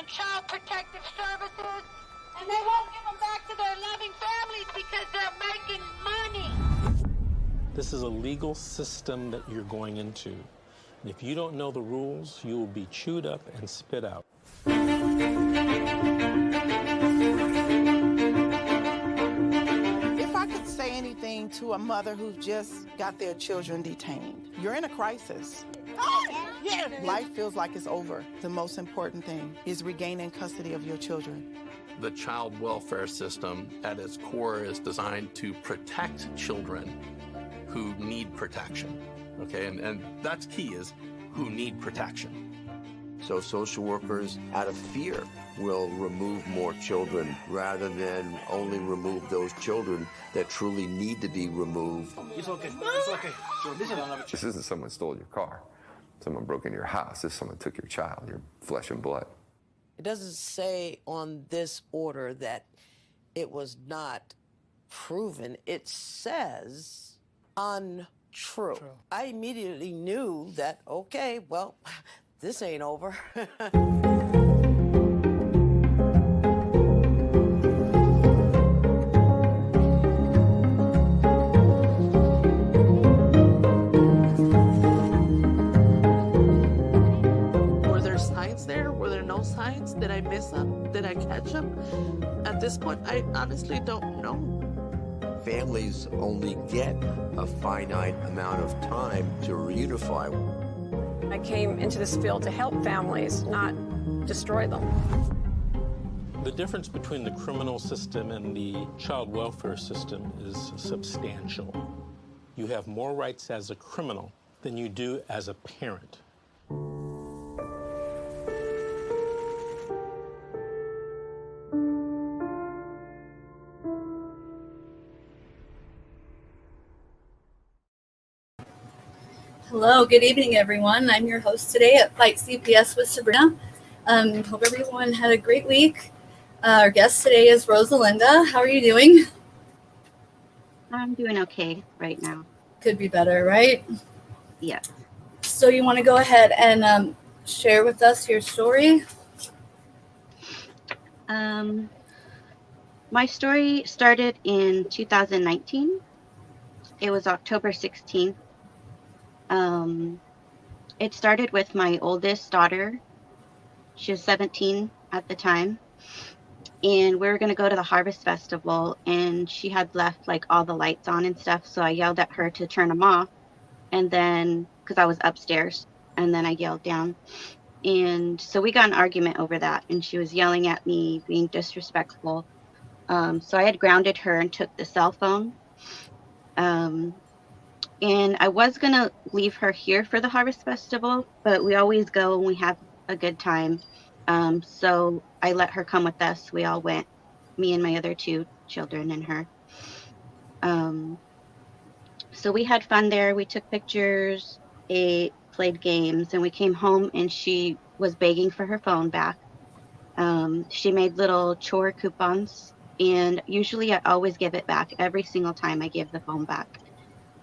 and child protective services, and they won't give them back to their loving families because they're making money. This is a legal system that you're going into. And if you don't know the rules, you will be chewed up and spit out. If I could say anything to a mother who just got their children detained, you're in a crisis. Yeah. Life feels like it's over. The most important thing is regaining custody of your children. The child welfare system at its core is designed to protect children who need protection. Okay, and that's key, is who need protection. So social workers, out of fear, will remove more children rather than only remove those children that truly need to be removed. It's okay. It's okay. This isn't someone stole your car. Someone broke into your house. This someone took your child, your flesh and blood. It doesn't say on this order that it was not proven. It says untrue. True. I immediately knew that, okay, well, this ain't over. Were there signs there? Were there no signs? Did I miss them? Did I catch them? At this point, I honestly don't know. Families only get a finite amount of time to reunify. I came into this field to help families, not destroy them. The difference between the criminal system and the child welfare system is substantial. You have more rights as a criminal than you do as a parent. Hello, good evening, everyone. I'm your host today at Fight CPS with Sabrina. Hope everyone had a great week. Our guest today is Rosalinda. How are you doing? I'm doing okay right now. Could be better, right? Yes. So you want to go ahead and share with us your story? My story started in 2019. It was October 16th. It started with my oldest daughter. She was 17 at the time. And we were going to go to the Harvest Festival, and she had left like all the lights on and stuff. So I yelled at her to turn them off. And then, because I was upstairs, and then I yelled down. And so we got an argument over that. And she was yelling at me, being disrespectful. So I had grounded her and took the cell phone. And I was going to leave her here for the Harvest Festival, but we always go and we have a good time. So I let her come with us. We all went, me and my other two children and her. So we had fun there. We took pictures, ate, played games, and we came home and she was begging for her phone back. She made little chore coupons, and usually I always give it back. Every single time I give the phone back.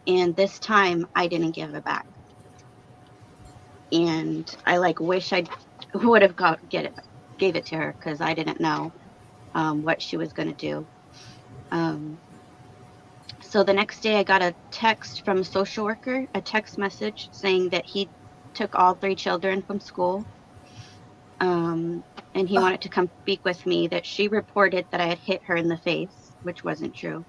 And this time I didn't give it back. And I wish I would have gave it to her, because I didn't know what she was going to do. So the next day I got a text from a social worker, a text message saying that he took all 3 children from school. And he wanted to come speak with me, that she reported that I had hit her in the face, which wasn't true.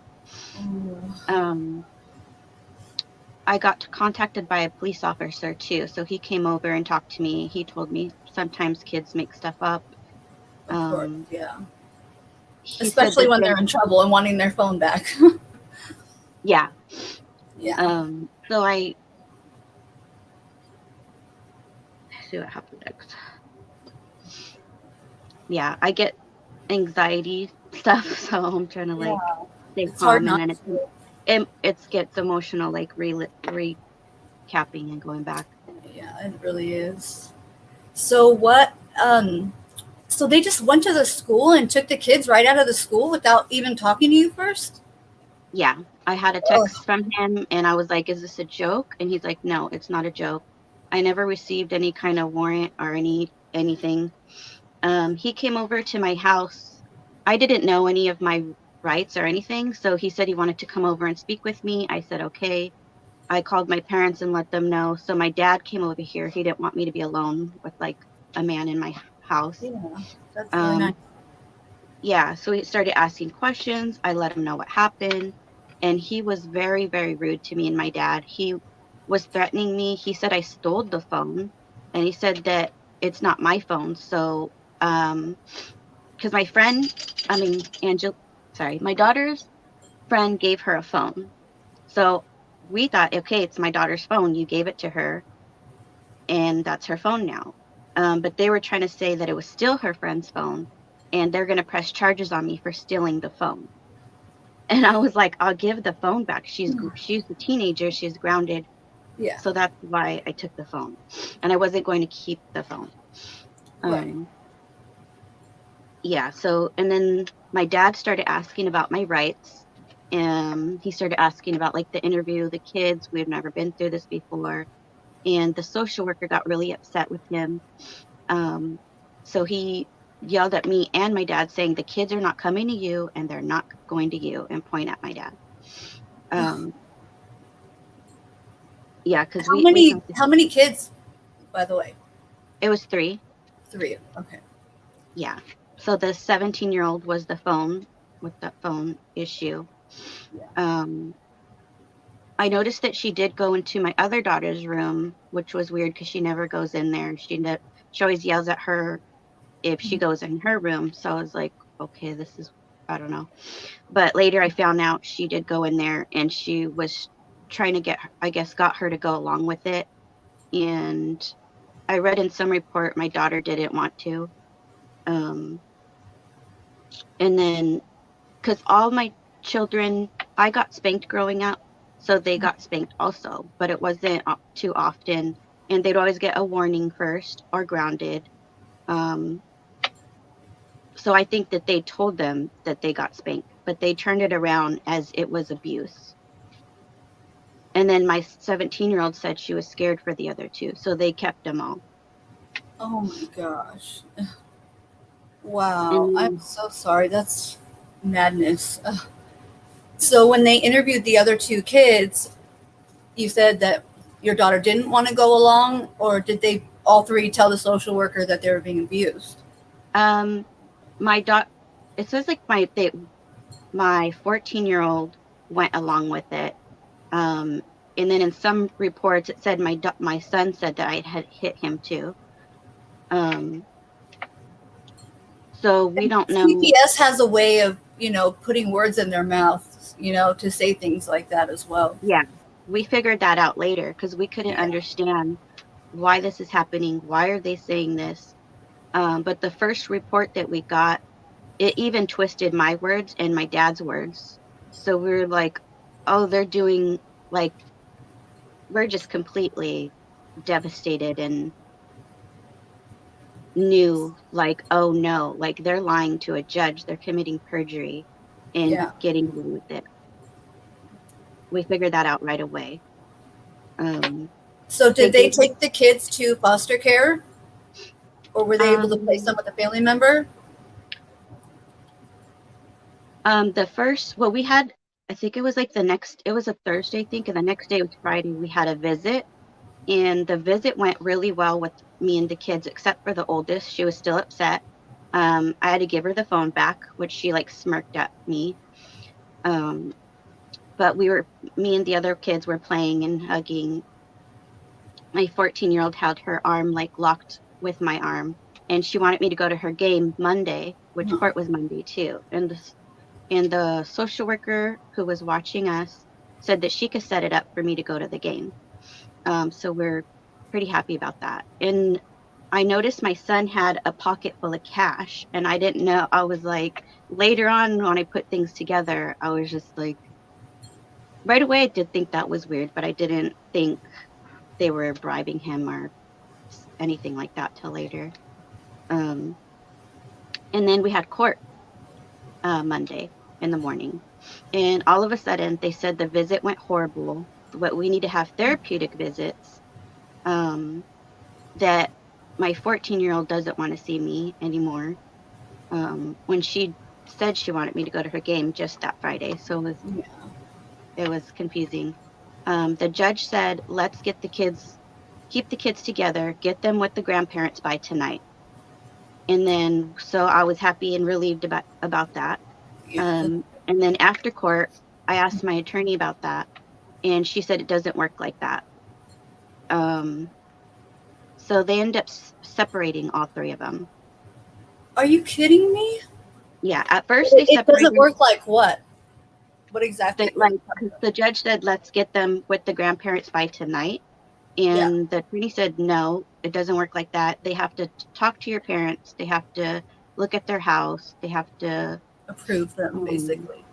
I got contacted by a police officer too. So he came over and talked to me. He told me sometimes kids make stuff up. Of course, yeah. Especially when they're in trouble and wanting their phone back. Yeah. Yeah. So let's see what happened next. Yeah, I get anxiety stuff, so I'm trying to stay calm, and then it gets emotional, recapping and going back. Yeah, it really is. So what? So they just went to the school and took the kids right out of the school without even talking to you first? Yeah, I had a text from him, and I was like, "Is this a joke?" And he's like, "No, it's not a joke. I never received any kind of warrant or anything." He came over to my house. I didn't know any of my rights or anything, so he said he wanted to come over and speak with me. I said, okay. I called my parents and let them know. So my dad came over here. He didn't want me to be alone with like a man in my house. Yeah, that's really nice. Yeah, so he started asking questions. I let him know what happened. And he was very, very rude to me and my dad. He was threatening me. He said I stole the phone. And he said that it's not my phone. So, because my friend, my daughter's friend gave her a phone. So we thought, okay, it's my daughter's phone. You gave it to her, and that's her phone now. But they were trying to say that it was still her friend's phone, and they're going to press charges on me for stealing the phone. And I was like, I'll give the phone back. She's a teenager. She's grounded. Yeah. So that's why I took the phone, and I wasn't going to keep the phone. Right. Yeah. So, and then my dad started asking about my rights. He started asking about like the interview, the kids. We've never been through this before. And the social worker got really upset with him. So he yelled at me and my dad saying, the kids are not coming to you and they're not going to you, and point at my dad. Yeah, because how many kids, by the way? It was 3. 3. Okay. Yeah. So the 17-year-old was the phone with that phone issue. Yeah. I noticed that she did go into my other daughter's room, which was weird because she never goes in there. She always yells at her if she goes in her room. So I was like, okay, this is, I don't know. But later I found out she did go in there, and she was trying to got her to go along with it. And I read in some report my daughter didn't want to. And then, because all my children, I got spanked growing up, so they got spanked also, but it wasn't too often, and they'd always get a warning first or grounded. So I think that they told them that they got spanked, but they turned it around as it was abuse. And then my 17-year-old said she was scared for the other 2, so they kept them all. Oh my gosh. Wow. I'm so sorry. That's madness. So when they interviewed the other 2 kids, you said that your daughter didn't want to go along, or did they all 3 tell the social worker that they were being abused? My daughter, it says like my 14-year-old went along with it. And then in some reports it said my son said that I had hit him too. So we don't know. CPS has a way of, putting words in their mouths, to say things like that as well. Yeah, we figured that out later because we couldn't understand why this is happening. Why are they saying this? But the first report that we got, it even twisted my words and my dad's words. So we were like, oh, they're doing like, we're just completely devastated and knew like, oh no, like they're lying to a judge. They're committing perjury and getting away with it. We figured that out right away. So did they take the kids to foster care? Or were they able to place them with a family member? We had, I think it was like it was a Thursday, I think, and the next day was Friday, we had a visit. And the visit went really well with me and the kids, except for the oldest. She was still upset. I had to give her the phone back, which she like smirked at me. But me and the other kids were playing and hugging. My 14-year-old had her arm like locked with my arm, and she wanted me to go to her game Monday, which court was Monday too. And the social worker who was watching us said that she could set it up for me to go to the game. So we're pretty happy about that. And I noticed my son had a pocket full of cash, and I didn't know. I was like, later on when I put things together, I was just like, right away I did think that was weird, but I didn't think they were bribing him or anything like that till later. And then we had court Monday in the morning, and all of a sudden they said the visit went horrible, but we need to have therapeutic visits, that my 14-year-old doesn't want to see me anymore. When she said she wanted me to go to her game just that Friday, so it was confusing. The judge said, let's keep the kids together, get them with the grandparents by tonight. And then, so I was happy and relieved about that. And then after court, I asked my attorney about that, and she said it doesn't work like that. So they end up separating all three of them. Are you kidding me? Yeah, at first they separated. It doesn't work like what? What exactly? Like the judge said, let's get them with the grandparents by tonight. And the attorney said, no, it doesn't work like that. They have to talk to your parents. They have to look at their house. They have to approve them, basically.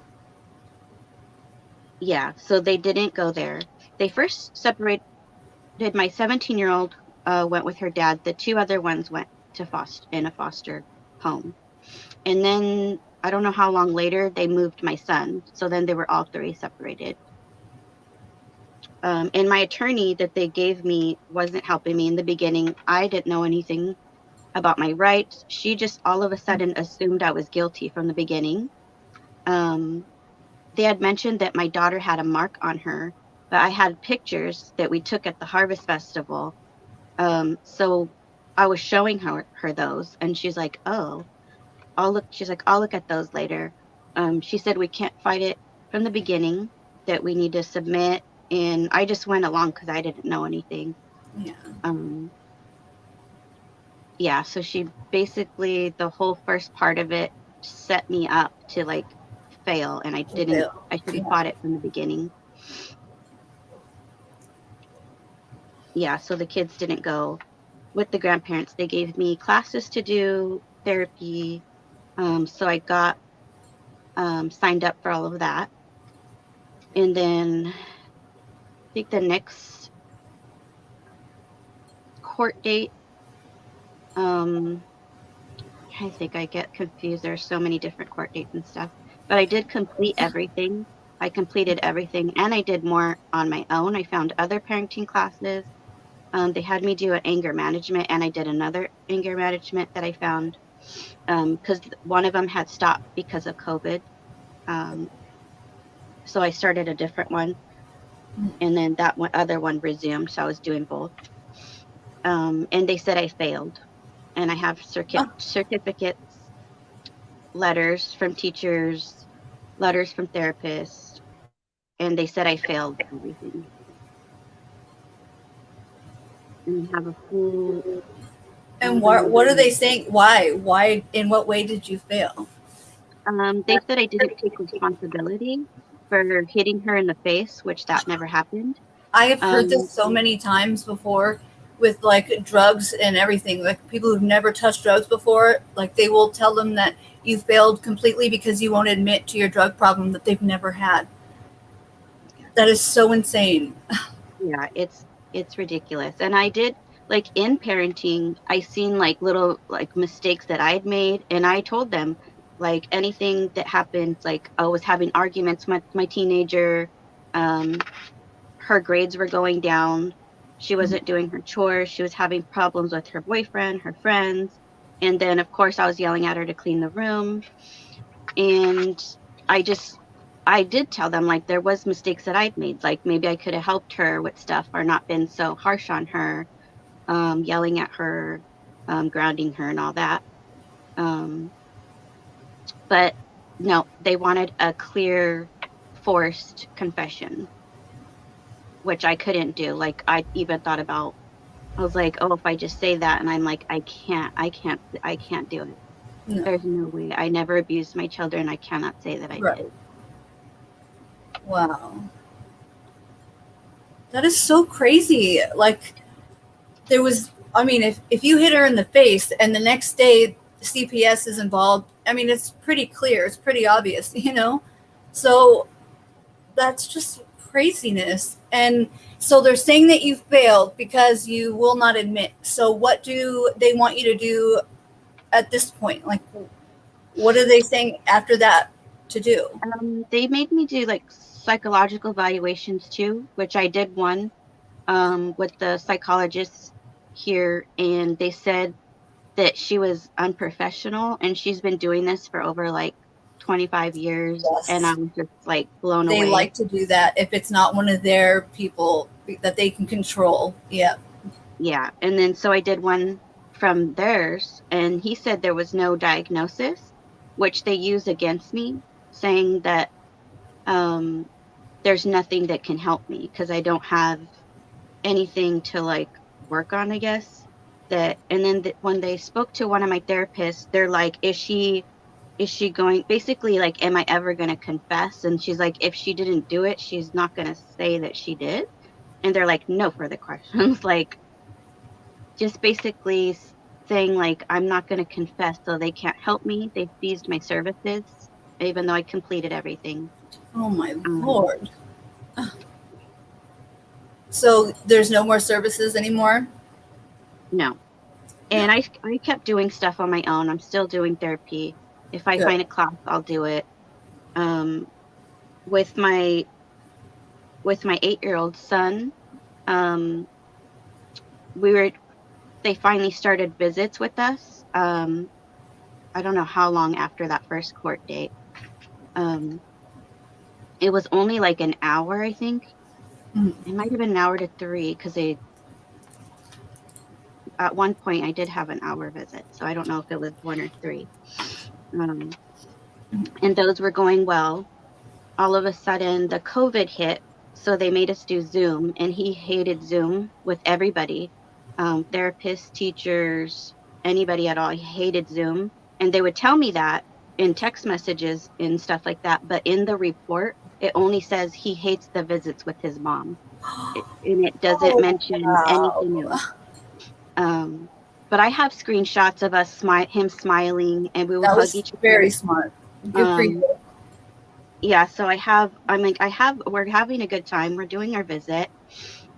Yeah, so they didn't go there. They first separated. My 17-year-old went with her dad. The two other ones went to a foster home. And then I don't know how long later they moved my son. So then they were all three separated. And my attorney that they gave me wasn't helping me in the beginning. I didn't know anything about my rights. She just all of a sudden assumed I was guilty from the beginning. They had mentioned that my daughter had a mark on her, but I had pictures that we took at the Harvest Festival. So I was showing her those, and she's like, oh, I'll look at those later. She said we can't fight it from the beginning, that we need to submit. And I just went along because I didn't know anything. Yeah. So she basically, the whole first part of it set me up to like fail, and I should have fought it from the beginning. Yeah. So the kids didn't go with the grandparents. They gave me classes to do, therapy. So I got signed up for all of that. And then I think the next court date, I think I get confused. There's so many different court dates and stuff, but I did complete everything. I completed everything, and I did more on my own. I found other parenting classes. They had me do an anger management, and I did another anger management that I found because one of them had stopped because of COVID. So I started a different one, and then that other one resumed. So I was doing both. And they said I failed, and I have certificates, letters from teachers, letters from therapists, and they said I failed everything. And I have a full. And what are they saying? Why? In what way did you fail? They said I didn't take responsibility for hitting her in the face, which that never happened. I have heard this so many times before with like drugs and everything. Like people who've never touched drugs before, like they will tell them that you failed completely because you won't admit to your drug problem that they've never had. That is so insane. Yeah, it's ridiculous. And I did, like, in parenting, I seen like little like mistakes that I had made, and I told them, like, anything that happened, like I was having arguments with my teenager, her grades were going down, she wasn't doing her chores, she was having problems with her boyfriend, her friends, and then of course I was yelling at her to clean the room. And I did tell them, like, there was mistakes that I'd made, like maybe I could have helped her with stuff or not been so harsh on her, yelling at her, grounding her and all that. But no, they wanted a clear, forced confession, which I couldn't do. Like, I even thought about, I was like, oh, if I just say that, and I'm like, I can't do it. No. There's no way. I never abused my children. I cannot say that I did. Wow. That is so crazy. Like, there was, I mean, if you hit her in the face and the next day CPS is involved, I mean, it's pretty clear. It's pretty obvious, you know? So that's just craziness. And so they're saying that you failed because you will not admit. So what do they want you to do at this point? Like, what are they saying after that to do? They made me do like psychological evaluations too, which I did one with the psychologist. here, and they said that she was unprofessional, and she's been doing this for over like 25 years. And I Yes. was just like blown They away. like to do that if it's not one of their people that they can control. Yeah. Yeah. And then so I did one from theirs, and he said there was no diagnosis, which they use against me, saying that there's nothing that can help me because I don't have anything to like work on, I guess. That, and then when they spoke to one of my therapists, they're like, is she going, basically like, am I ever going to confess? And she's like, if she didn't do it, she's not going to say that she did. And they're like, no further questions. Like, just basically saying like, I'm not going to confess, so they can't help me. They seized my services, even though I completed everything. Oh my Lord. So there's no more services anymore? No. And I kept doing stuff on my own. I'm still doing therapy. If I find a class, I'll do it. With my 8-year-old son, they finally started visits with us. I don't know how long after that first court date. It was only like an hour, I think. It might have been an hour to 3, because at one point I did have an hour visit, so I don't know if it was 1 or 3. And those were going well. All of a sudden, the COVID hit, so they made us do Zoom, and he hated Zoom with everybody, therapists, teachers, anybody at all. He hated Zoom, and they would tell me that in text messages and stuff like that, but in the report, it only says he hates the visits with his mom, and it doesn't mention anything else. But I have screenshots of us him smiling, and we would hug each other. Very smart. Good for you. Yeah, so we're having a good time. We're doing our visit.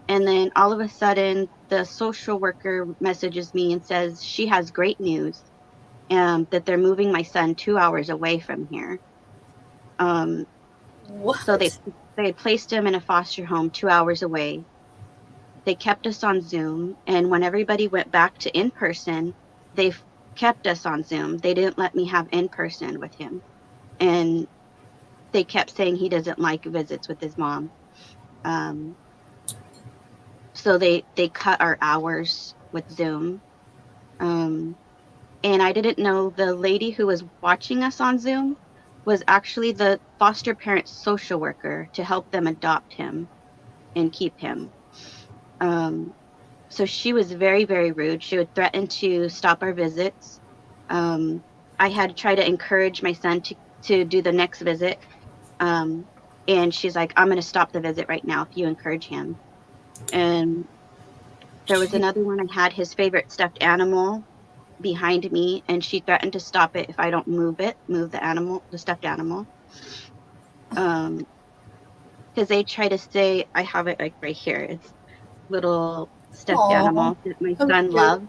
And then all of a sudden, the social worker messages me and says she has great news, that they're moving my son 2 hours away from here. So they placed him in a foster home 2 hours away. They kept us on Zoom, and when everybody went back to in-person, they kept us on Zoom. They didn't let me have in-person with him. And they kept saying he doesn't like visits with his mom. So they cut our hours with Zoom. And I didn't know the lady who was watching us on Zoom was actually the foster parent social worker to help them adopt him and keep him. So she was very, very rude. She would threaten to stop our visits. I had to try to encourage my son to do the next visit. And she's like, I'm going to stop the visit right now if you encourage him. And there was another one. I had his favorite stuffed animal behind me, and she threatened to stop it if I don't move the stuffed animal. Because they try to say, I have it like right here. It's little stuffed animal that my son loves.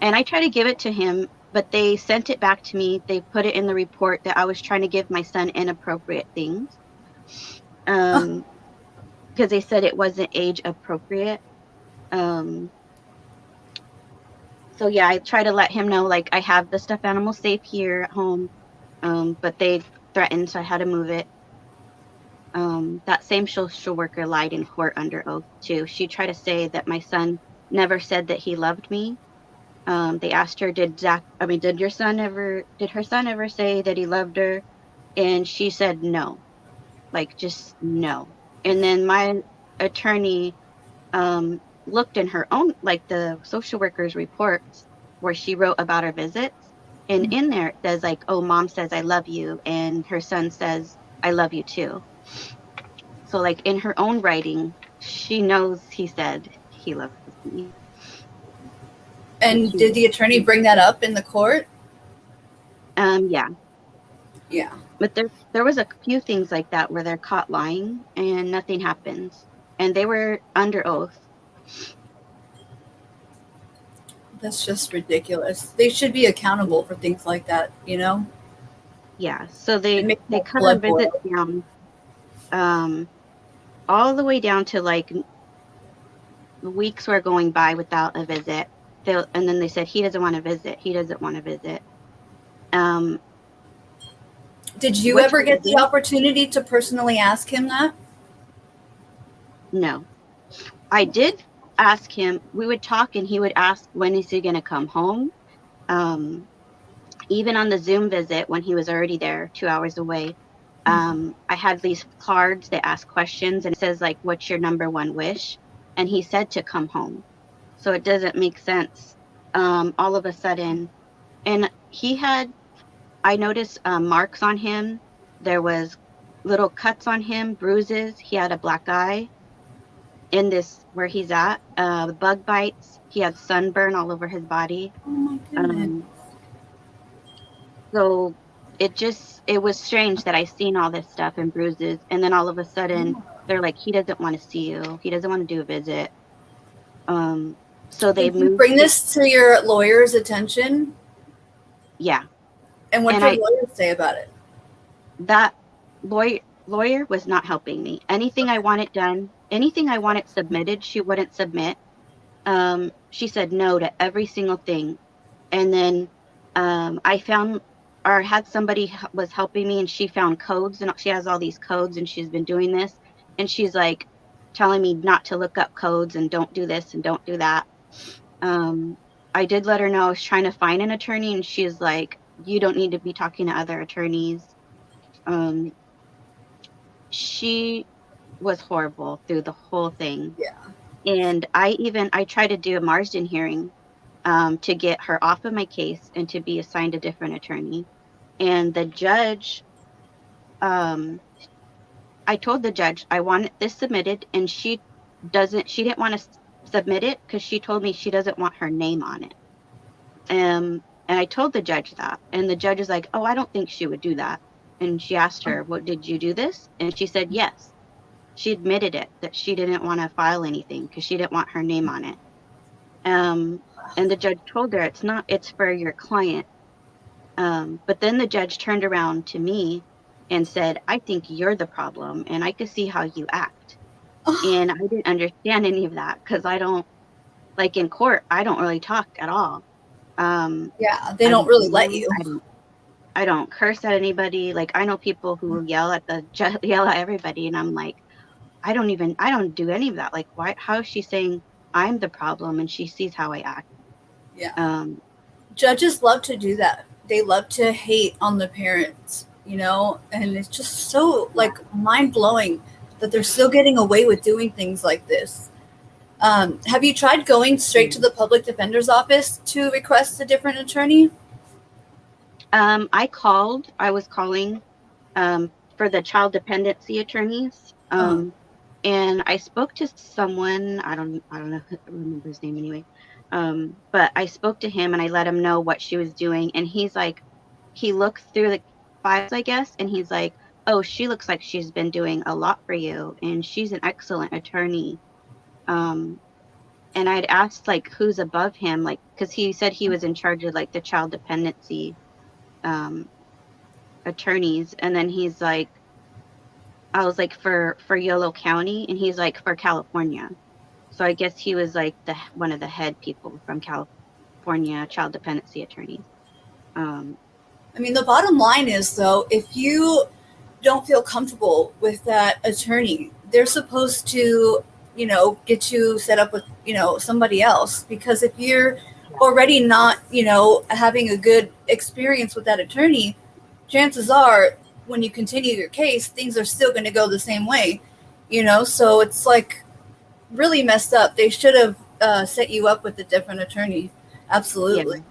And I try to give it to him, but they sent it back to me. They put it in the report that I was trying to give my son inappropriate things. Because they said it wasn't age appropriate. So yeah, I try to let him know, like, I have the stuffed animal safe here at home. But they threatened, so I had to move it. That same social worker lied in court under oath too. She tried to say that my son never said that he loved me. They asked her, did her son ever say that he loved her? And she said no, like just no. And then my attorney looked in her own, like the social worker's reports where she wrote about her visits. And in there it says like, oh, mom says I love you, and her son says I love you too. So like in her own writing, she knows he said he loves me. And did the attorney bring that up in the court? Yeah. Yeah. But there was a few things like that where they're caught lying and nothing happens. And they were under oath. That's just ridiculous. They should be accountable for things like that, you know? Yeah. So they cut our visits down, all the way down to like weeks were going by without a visit. and then they said he doesn't want to visit. He doesn't want to visit. Did you ever get the opportunity to personally ask him that? No. I did ask him. We would talk, and he would ask, when is he going to come home? Even on the Zoom visit, when he was already there 2 hours away, I had these cards that ask questions, and it says, like, what's your number one wish? And he said to come home. So it doesn't make sense. All of a sudden, and I noticed marks on him. There was little cuts on him, bruises. He had a black eye in this, where he's at, bug bites. He had sunburn all over his body. Oh my goodness. So it was strange that I seen all this stuff and bruises, and then all of a sudden they're like, he doesn't want to see you. He doesn't want to do a visit. So they Did you bring this to your lawyer's attention? Yeah. And what did your lawyer say about it? That lawyer was not helping me. Anything I wanted done, anything I wanted submitted, she wouldn't submit. She said no to every single thing. And then I found, or had somebody was helping me, and she found codes, and she has all these codes, and she's been doing this, and she's like telling me not to look up codes and don't do this and don't do that. I did let her know I was trying to find an attorney, and she's like, you don't need to be talking to other attorneys. She was horrible through the whole thing. Yeah. And I tried to do a Marsden hearing to get her off of my case and to be assigned a different attorney. And the judge, I told the judge I wanted this submitted, and she didn't want to submit it because she told me she doesn't want her name on it. And I told the judge that, and the judge is like, oh, I don't think she would do that. And she asked her, what, did you do this? And she said yes. She admitted it, that she didn't want to file anything because she didn't want her name on it. And the judge told her it's for your client. But then the judge turned around to me and said, I think you're the problem, and I could see how you act. And I didn't understand any of that because I don't, like in court, I don't really talk at all. Yeah, they don't really let you. I don't curse at anybody. Like, I know people who yell at everybody, and I'm like, I don't do any of that. Like, why? How is she saying I'm the problem and she sees how I act? Yeah. Judges love to do that. They love to hate on the parents, and it's just so like mind blowing that they're still getting away with doing things like this. Have you tried going straight to the public defender's office to request a different attorney? I was calling for the child dependency attorneys. And I spoke to someone, I don't know, I remember his name anyway. But I spoke to him and I let him know what she was doing. And he's like, he looks through the files, I guess. And he's like, oh, she looks like she's been doing a lot for you. And she's an excellent attorney. And I'd asked like, who's above him? Like, cause he said he was in charge of like the child dependency attorneys. And then he's like, I was like, for Yolo County, and he's like, for California. So I guess he was like one of the head people from California child dependency attorneys. I mean, the bottom line is, though, if you don't feel comfortable with that attorney, they're supposed to, get you set up with, somebody else. Because if you're already not, having a good experience with that attorney, chances are when you continue your case, things are still going to go the same way, so it's like really messed up. They should have set you up with a different attorney. Absolutely. Yeah.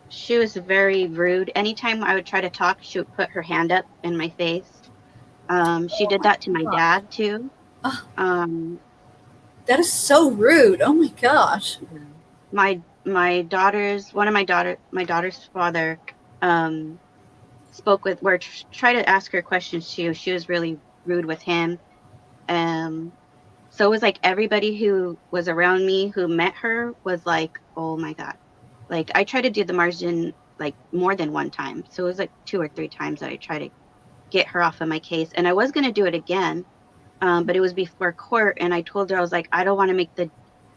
She was very rude. Anytime I would try to talk, she would put her hand up in my face. She did that to my dad too. That is so rude. Oh my gosh. My daughter's father spoke with, try to ask her questions too. She was really rude with him. So it was like everybody who was around me who met her was like, oh my God. Like I tried to do the Marsden like more than one time. So it was like 2 or 3 times that I tried to get her off of my case. And I was going to do it again, but it was before court. And I told her, I was like, I don't want to make the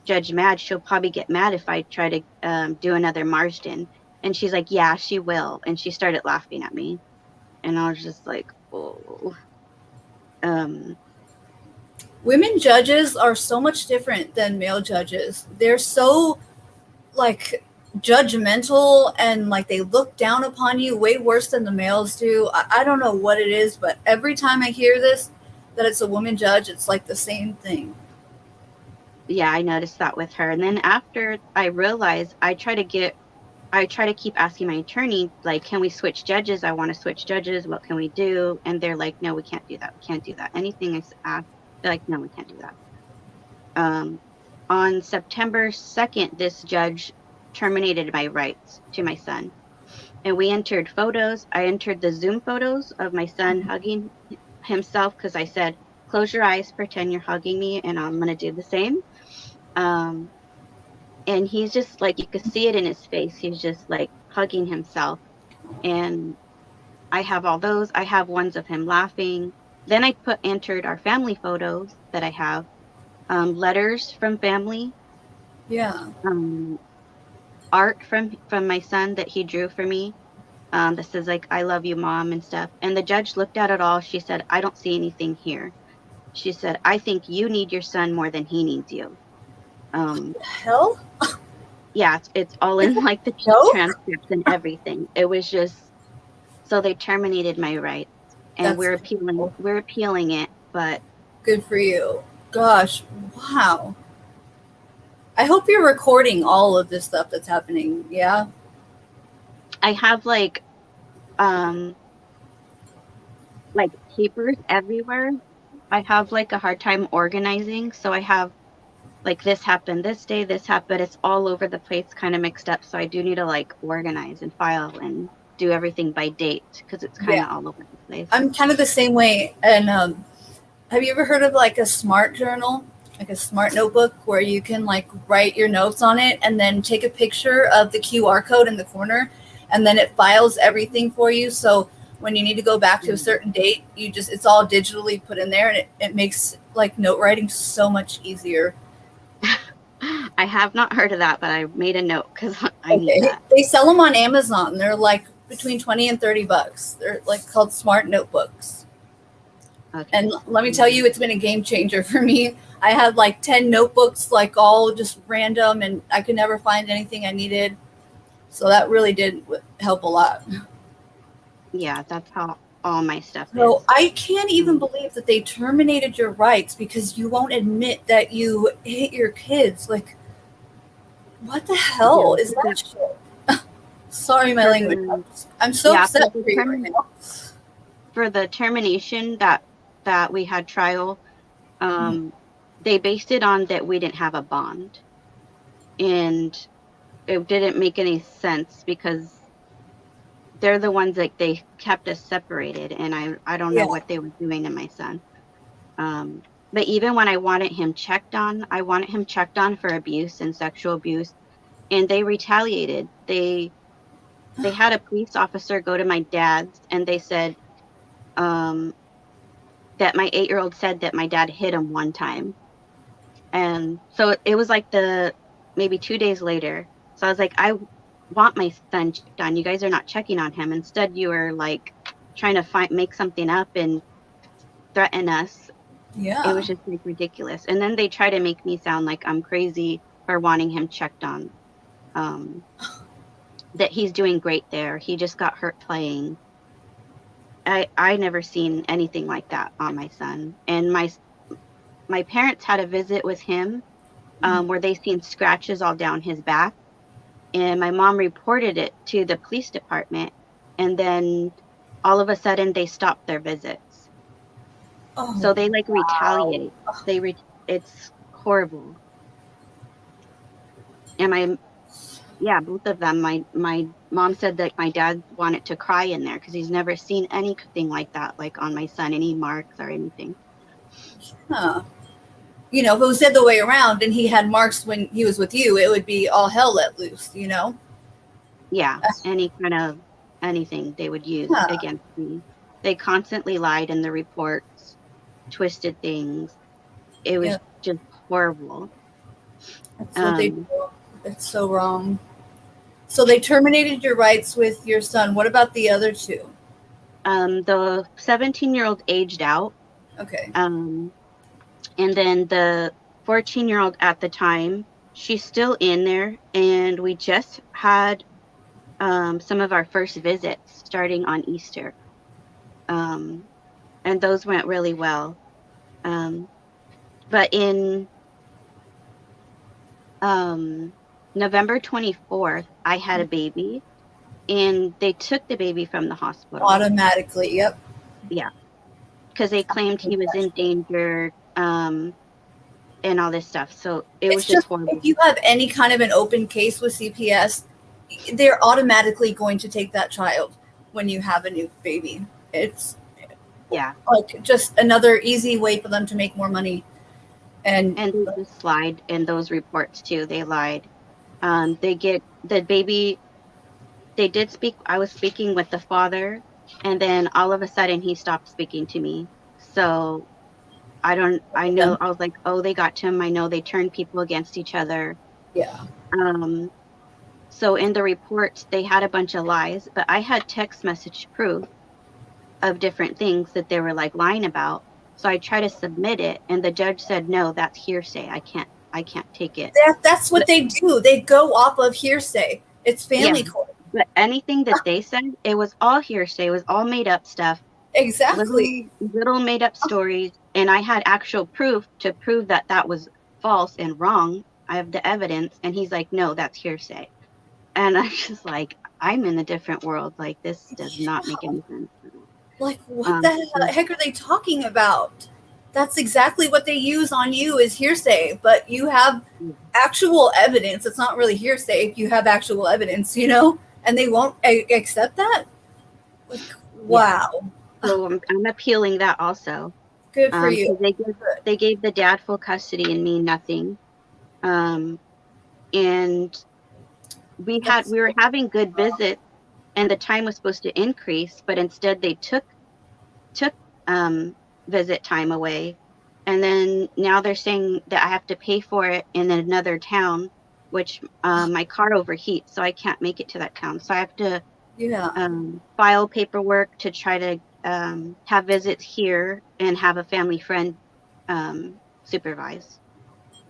Judge mad. She'll probably get mad if I try to do another Marsden. And she's like, yeah, she will. And she started laughing at me. And I was just like, oh. Women judges are so much different than male judges. They're so like judgmental and like they look down upon you way worse than the males do. I don't know what it is, but every time I hear this, that it's a woman judge, it's like the same thing. Yeah, I noticed that with her. And then after I realized, I try to keep asking my attorney, like, can we switch judges? I want to switch judges. What can we do? And they're like, no, we can't do that. We can't do that. Anything I ask, they're like, no, we can't do that. On September 2nd, this judge terminated my rights to my son. And we entered photos. I entered the Zoom photos of my son hugging himself because I said, close your eyes, pretend you're hugging me, and I'm going to do the same. And he's just like, you could see it in his face. He's just like hugging himself. And I have all those. I have ones of him laughing. Then I entered our family photos that I have, letters from family. Yeah. Art from my son that he drew for me. That says like, I love you, Mom, and stuff. And the judge looked at it all. She said, I don't see anything here. She said, I think you need your son more than he needs you. Hell? Yeah, it's all in like the transcripts and everything. It was just, so they terminated my rights, and we're appealing it, but good for you. Gosh, wow. I hope you're recording all of this stuff that's happening. Yeah. I have like papers everywhere. I have like a hard time organizing, so I have like this happened this day, this happened. It's all over the place, kind of mixed up. So I do need to like organize and file and do everything by date because it's kind of all over the place. I'm kind of the same way. And have you ever heard of like a smart journal, like a smart notebook where you can like write your notes on it and then take a picture of the QR code in the corner, and then it files everything for you. So when you need to go back to a certain date, it's all digitally put in there, and it makes like note writing so much easier. I have not heard of that, but I made a note because I need that. They sell them on Amazon. They're like between $20 and $30. They're like called smart notebooks. Okay. And let me tell you, it's been a game changer for me. I had like 10 notebooks, like all just random, and I could never find anything I needed. So that really did help a lot. Yeah, that's how all my stuff is. So I can't even believe that they terminated your rights because you won't admit that you hit your kids. Like, what the hell is that shit? Sorry, my language. I'm so upset for you right now. For the termination that we had trial, they based it on that we didn't have a bond. And it didn't make any sense because they're the ones like they kept us separated, and I don't know what they were doing to my son. But even when I wanted him checked on for abuse and sexual abuse, and they retaliated. They had a police officer go to my dad's, and they said that my 8-year-old said that my dad hit him one time. And so it was like maybe 2 days later. So I was like, I want my son checked on. You guys are not checking on him. Instead, you are like trying to make something up and threaten us. Yeah. It was just like ridiculous. And then they try to make me sound like I'm crazy for wanting him checked on. That he's doing great there. He just got hurt playing. I never seen anything like that on my son. And my parents had a visit with him where they seen scratches all down his back. And my mom reported it to the police department. And then all of a sudden they stopped their visits. Oh, so they like retaliate. It's horrible. And both of them. My mom said that my dad wanted to cry in there because he's never seen anything like that, like on my son, any marks or anything. Huh. You know, if it was the other way around and he had marks when he was with you, it would be all hell let loose, you know? Yeah, any kind of anything they would use against me. They constantly lied in the reports, twisted things. It was just horrible. That's what they do. It's so wrong. So they terminated your rights with your son. What about the other two? The 17-year-old aged out. Okay. And then the 14-year-old at the time, she's still in there, and we just had some of our first visits starting on Easter. And those went really well. But in November 24th, I had a baby, and they took the baby from the hospital. Automatically, yep. Yeah. Because they claimed he was in danger and all this stuff. So it was just horrible. If you have any kind of an open case with CPS, they're automatically going to take that child when you have a new baby. It's like just another easy way for them to make more money. And they just lied in those reports too. They lied. They get the baby. They did speak. I was speaking with the father, and then all of a sudden he stopped speaking to me. So I know. I was like, oh, they got to him. I know they turned people against each other. Yeah. So in the reports, they had a bunch of lies, but I had text message proof of different things that they were like lying about. So I tried to submit it, and the judge said, no, that's hearsay. I can't take it. That's what they do. They go off of hearsay. It's family court. But anything that they said, it was all hearsay. It was all made up stuff. Exactly. Little made up stories. And I had actual proof to prove that that was false and wrong. I have the evidence. And he's like, no, that's hearsay. And I'm just like, I'm in a different world. Like, this does not make any sense. Like, what the heck are they talking about? That's exactly what they use on you is hearsay, but you have actual evidence. It's not really hearsay if you have actual evidence, and they won't accept that. Like, wow. So I'm appealing that also. Good for you. They gave the dad full custody and me nothing. And we were having good visits, and the time was supposed to increase, but instead they took visit time away. And then now they're saying that I have to pay for it in another town, which my car overheats, so I can't make it to that town. So I have to file paperwork to try to have visits here and have a family friend supervise.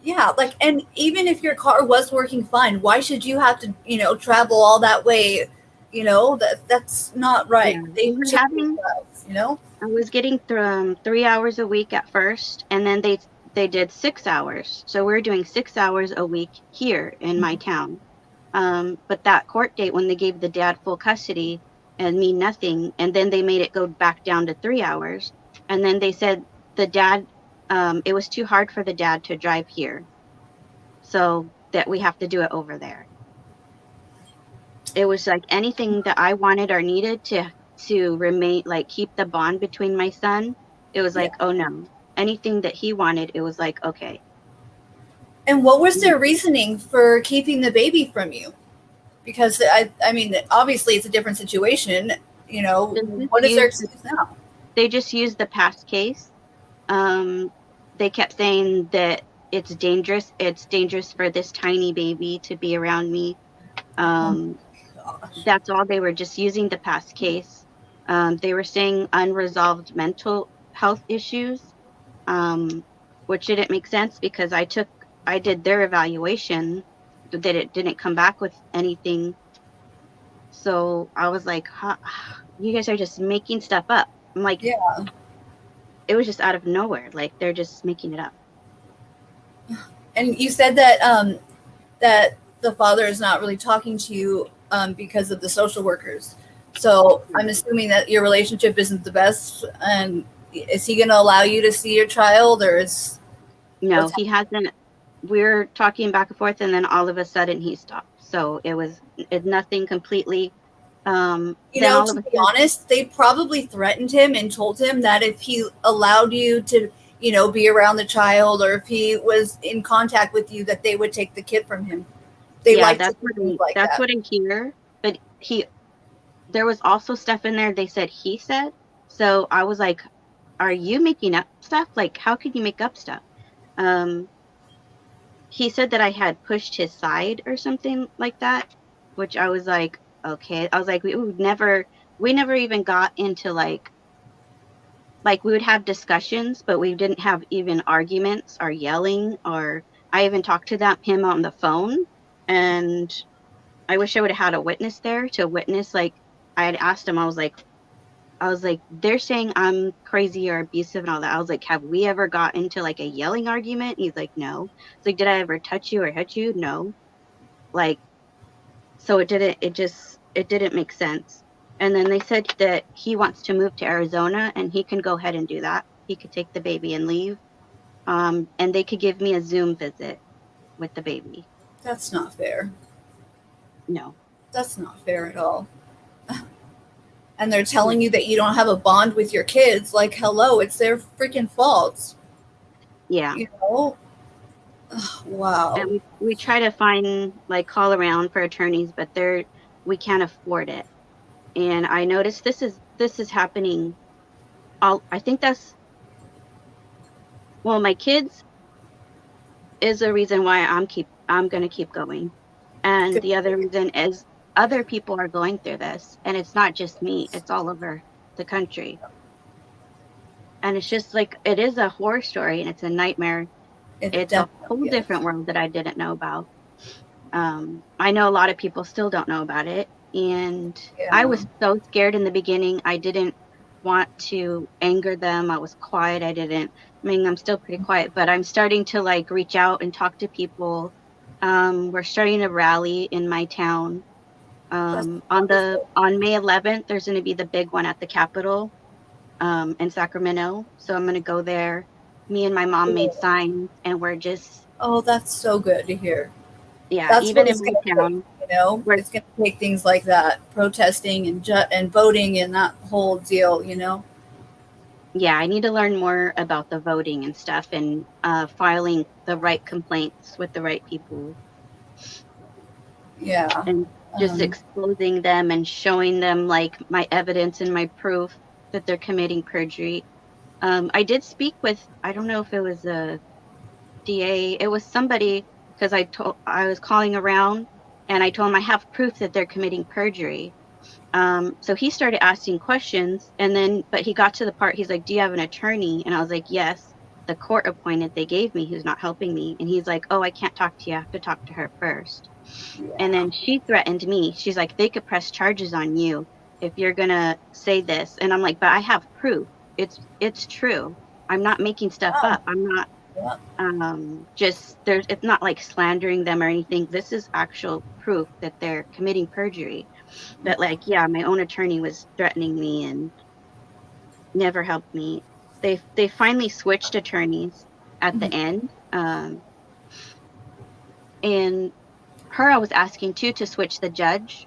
Yeah, like, and even if your car was working fine, why should you have to, travel all that way? That's not right. They were having, I was getting 3 hours a week at first, and then they did 6 hours. So we're doing 6 hours a week here in my town. But that court date when they gave the dad full custody and me nothing, and then they made it go back down to 3 hours. And then they said the dad, it was too hard for the dad to drive here. So that we have to do it over there. It was like anything that I wanted or needed to remain, like keep the bond between my son. It was like, oh no. Anything that he wanted, it was like, okay. And what was their reasoning for keeping the baby from you? Because I mean, obviously it's a different situation. What is their excuse now? They just used the past case. They kept saying that it's dangerous. It's dangerous for this tiny baby to be around me. That's all. They were just using the past case. They were saying unresolved mental health issues, which didn't make sense because I did their evaluation, that it didn't come back with anything. So I was like, you guys are just making stuff up. I'm like, it was just out of nowhere. Like, they're just making it up. And you said that that the father is not really talking to you because of the social workers. So I'm assuming that your relationship isn't the best. And is he going to allow you to see your child, or is? No, he hasn't. We're talking back and forth, and then all of a sudden he stopped. So it's nothing completely. To be honest, they probably threatened him and told him that if he allowed you to, be around the child, or if he was in contact with you, that they would take the kid from him. That's what I hear. But there was also stuff in there they said he said. So I was like, are you making up stuff? Like, how could you make up stuff? he said that I had pushed his side or something like that, which I was like, okay. I was like, we never even got into like we would have discussions, but we didn't have even arguments or yelling, or I even talked to him on the phone. And I wish I would have had a witness there to witness. Like, I had asked him, I was like, they're saying I'm crazy or abusive and all that. I was like, have we ever got into like a yelling argument? He's like, no. It's like, did I ever touch you or hit you? No. Like, so it didn't make sense. And then they said that he wants to move to Arizona and he can go ahead and do that. He could take the baby and leave. And they could give me a Zoom visit with the baby. That's not fair. No. That's not fair at all. And they're telling you that you don't have a bond with your kids. Like, hello, it's their freaking fault. Yeah. You know? Wow. And we try to find, like, call around for attorneys, but we can't afford it. And I noticed this is happening. I think my kids is the reason why I'm going to keep going. And Good. The other reason is other people are going through this, and it's not just me, it's all over the country. And it's just like, it is a horror story and it's a nightmare. It's a whole different world that I didn't know about. I know a lot of people still don't know about it. And I was so scared in the beginning. I didn't want to anger them. I was quiet. I'm still pretty quiet, but I'm starting to like reach out and talk to people. We're starting a rally in my town. On May 11th, there's going to be the big one at the Capitol in Sacramento. So I'm going to go there. Me and my mom made signs, and we're just... Oh, that's so good to hear. Yeah, that's even in my town. You know, it's going to take things like that, protesting and voting and that whole deal, you know? Yeah, I need to learn more about the voting and stuff, and filing the right complaints with the right people. Yeah. And just exposing them and showing them like my evidence and my proof that they're committing perjury. I did speak with, I don't know if it was a DA, it was somebody, because I was calling around and I told him I have proof that they're committing perjury. So he started asking questions, but he got to the part, he's like, do you have an attorney? And I was like, yes, the court appointed they gave me, who's not helping me. And he's like, oh, I can't talk to you. I have to talk to her first. Yeah. And then she threatened me. She's like, they could press charges on you if you're going to say this. And I'm like, but I have proof. It's true. I'm not making stuff up. I'm not it's not like slandering them or anything. This is actual proof that they're committing perjury. But like, yeah, my own attorney was threatening me and never helped me. They finally switched attorneys at the end. And I was asking too to switch the judge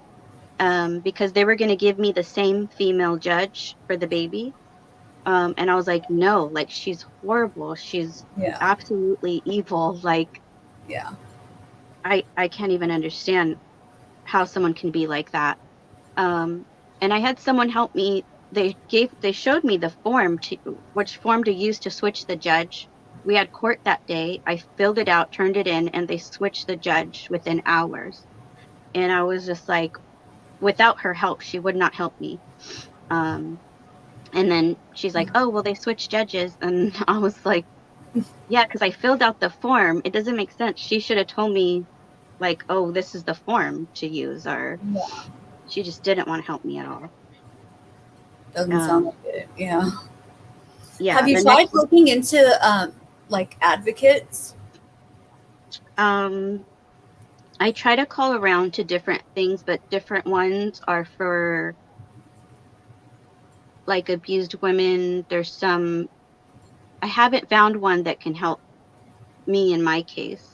because they were going to give me the same female judge for the baby. And I was like, no, like, she's horrible. She's absolutely evil. Like, yeah, I can't even understand how someone can be like that. And I had someone help me. They showed me the which form to use to switch the judge. We had court that day. I filled it out, turned it in, and they switched the judge within hours. And I was just like, without her help, she would not help me. And then she's like, oh, well, they switched judges. And I was like, yeah, because I filled out the form. It doesn't make sense. She should have told me, like, oh, this is the form to use. Or she just didn't want to help me at all. Doesn't sound like it. Yeah. Yeah. Have you tried looking into, like, advocates? I try to call around to different things, but different ones are for... like abused women. There's some, I haven't found one that can help me in my case.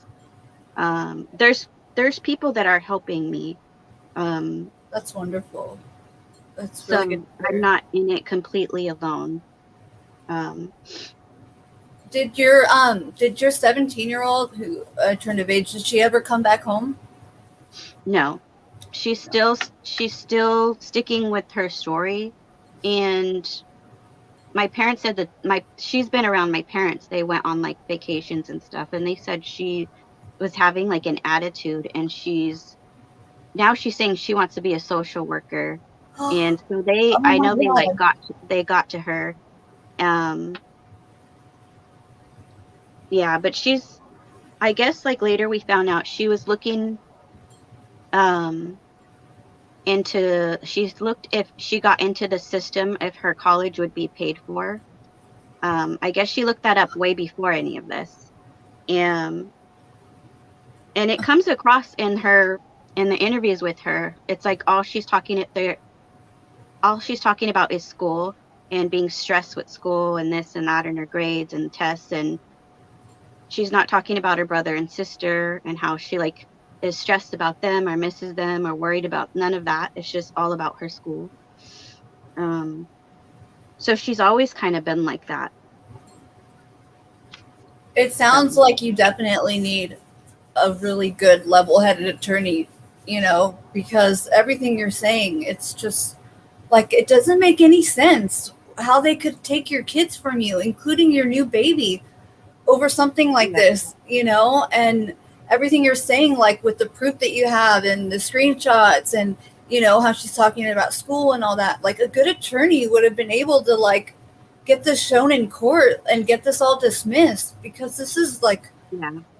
There's people that are helping me. That's wonderful. That's so really good. I'm not in it completely alone. Did your 17-year-old who turned of age, did she ever come back home? No, she's still sticking with her story. And my parents said that she's been around my parents. They went on like vacations and stuff, and they said she was having like an attitude, and she's saying she wants to be a social worker. And so Oh I my know God. they got to her. Yeah, but I guess like later we found out she was looking she's looked if she got into the system, if her college would be paid for. I guess she looked that up way before any of this. And it comes across in the interviews with her. It's like all she's talking about is school and being stressed with school and this and that and her grades and tests, and she's not talking about her brother and sister and how she like is stressed about them or misses them or worried about none of that. It's just all about her school. So she's always kind of been like that. It sounds like you definitely need a really good level-headed attorney, because everything you're saying, it's just like, it doesn't make any sense how they could take your kids from you, including your new baby, over something like this, and everything you're saying, like with the proof that you have and the screenshots and, how she's talking about school and all that, like a good attorney would have been able to like get this shown in court and get this all dismissed, because this is like